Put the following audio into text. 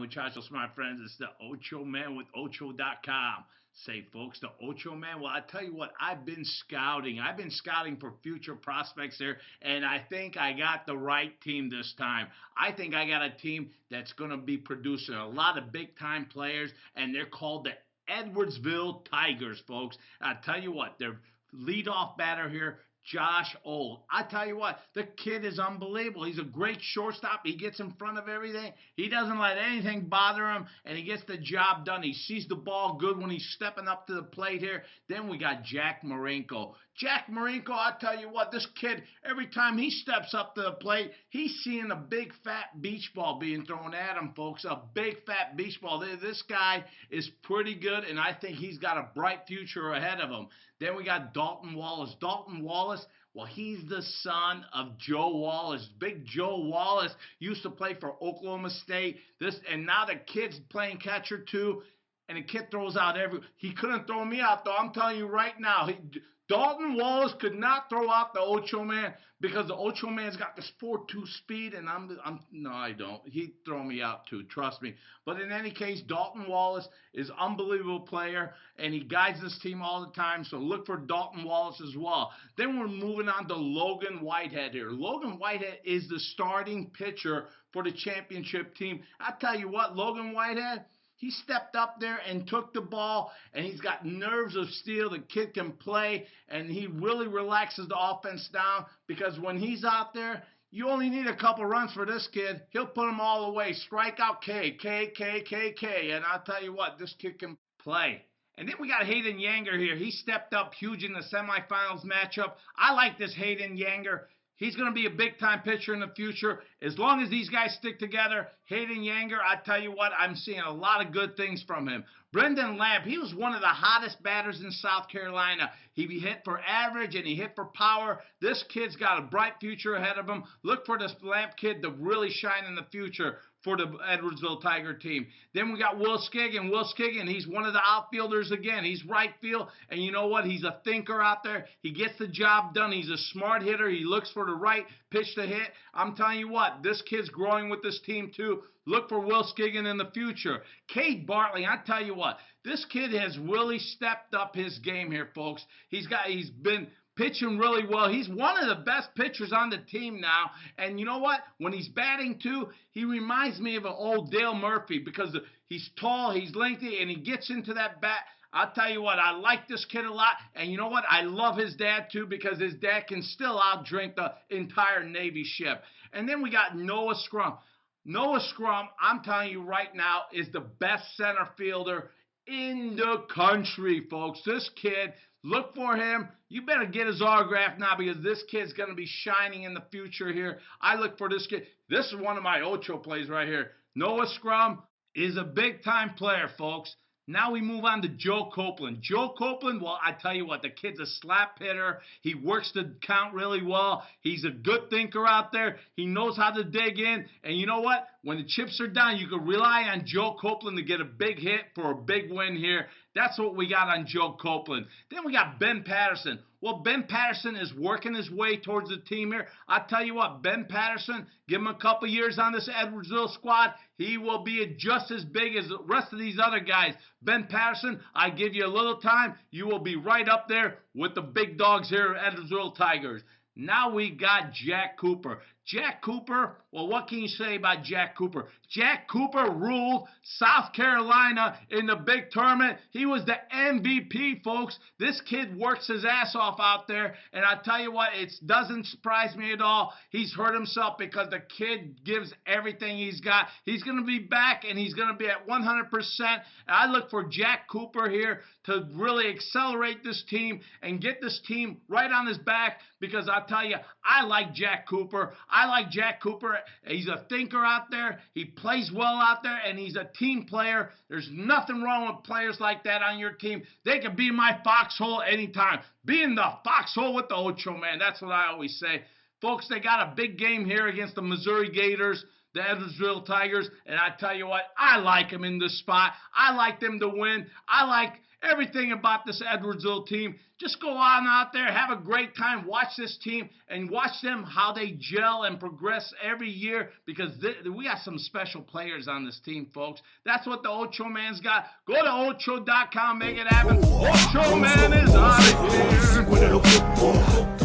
muchachos, my friends. It's the Ocho Man with Ocho.com. Say, folks, the Ocho Man. Well, I tell you what, I've been scouting. I've been scouting for future prospects here, and I think I got the right team this time. I think I got a team that's going to be producing a lot of big-time players, and they're called the Edwardsville Tigers, folks. I tell you what, their leadoff batter here, Josh Old. I tell you what, the kid is unbelievable. He's a great shortstop. He gets in front of everything. He doesn't let anything bother him, and he gets the job done. He sees the ball good when he's stepping up to the plate here. Then we got Jack Marinko. Jack Marinko, I tell you what, this kid, every time he steps up to the plate, he's seeing a big fat beach ball being thrown at him, folks. A big fat beach ball. This guy is pretty good, and I think he's got a bright future ahead of him. Then we got Dalton Wallace. Dalton Wallace, well, he's the son of Joe Wallace. Big Joe Wallace used to play for Oklahoma State. And now the kid's playing catcher too. And the kid throws out he couldn't throw me out though. I'm telling you right now, Dalton Wallace could not throw out the Ocho Man because the Ocho Man's got this 4.2 speed, and no, I don't. He'd throw me out too, trust me. But in any case, Dalton Wallace is an unbelievable player, and he guides this team all the time. So look for Dalton Wallace as well. Then we're moving on to Logan Whitehead here. Logan Whitehead is the starting pitcher for the championship team. I tell you what, Logan Whitehead, he stepped up there and took the ball, and he's got nerves of steel. The kid can play, and he really relaxes the offense down because when he's out there, you only need a couple runs for this kid. He'll put them all away. Strikeout K, K, K, K, K. And I'll tell you what, this kid can play. And then we got Hayden Yanger here. He stepped up huge in the semifinals matchup. I like this Hayden Yanger. He's going to be a big-time pitcher in the future. As long as these guys stick together, Hayden Yanger, I tell you what, I'm seeing a lot of good things from him. Brendan Lamp, he was one of the hottest batters in South Carolina. He hit for average and he hit for power. This kid's got a bright future ahead of him. Look for this Lamp kid to really shine in the future for the Edwardsville Tiger team. Then we got Will Skiggin. Will Skiggin, he's one of the outfielders again. He's right field, and you know what? He's a thinker out there. He gets the job done. He's a smart hitter. He looks for the right pitch to hit. I'm telling you what, this kid's growing with this team too. Look for Will Skiggin in the future. Cade Bartley, I tell you what, this kid has really stepped up his game here, folks. He's been pitching really well. He's one of the best pitchers on the team now. And you know what? When he's batting too, he reminds me of an old Dale Murphy because he's tall, he's lengthy, and he gets into that bat. I'll tell you what, I like this kid a lot. And you know what? I love his dad too because his dad can still outdrink the entire Navy ship. And then we got Noah Scrum. Noah Scrum, I'm telling you right now, is the best center fielder in the country, folks. This kid, look for him. You better get his autograph now because this kid's going to be shining in the future here. I look for this kid. This is one of my Ocho plays right here. Noah Scrum is a big-time player, folks. Now we move on to Joe Copeland. Joe Copeland, well, I tell you what, the kid's a slap hitter. He works the count really well. He's a good thinker out there. He knows how to dig in. And you know what? When the chips are down, you can rely on Joe Copeland to get a big hit for a big win here. That's what we got on Joe Copeland. Then we got Ben Patterson. Well, Ben Patterson is working his way towards the team here. I tell you what, Ben Patterson, give him a couple years on this Edwardsville squad. He will be just as big as the rest of these other guys. Ben Patterson, I give you a little time. You will be right up there with the big dogs here at Edwardsville Tigers. Now we got Jack Cooper. Jack Cooper, well, what can you say about Jack Cooper? Jack Cooper ruled South Carolina in the big tournament. He was the MVP, folks. This kid works his ass off out there, and I tell you what, it doesn't surprise me at all. He's hurt himself because the kid gives everything he's got. He's going to be back, and he's going to be at 100%. I look for Jack Cooper here to really accelerate this team and get this team right on his back because I tell you, I like Jack Cooper. I like Jack Cooper. He's a thinker out there. He plays well out there, and he's a team player. There's nothing wrong with players like that on your team. They can be in my foxhole anytime. Be in the foxhole with the Ocho Man. That's what I always say. Folks, they got a big game here against the Missouri Gators, the Edwardsville Tigers, and I tell you what, I like them in this spot. I like them to win. I like everything about this Edwardsville team. Just go on out there, have a great time, watch this team, and watch them how they gel and progress every year, because we got some special players on this team, folks. That's what the OCHOMAN's got. Go to ocho.com, make it happen. OCHOMAN is out of here.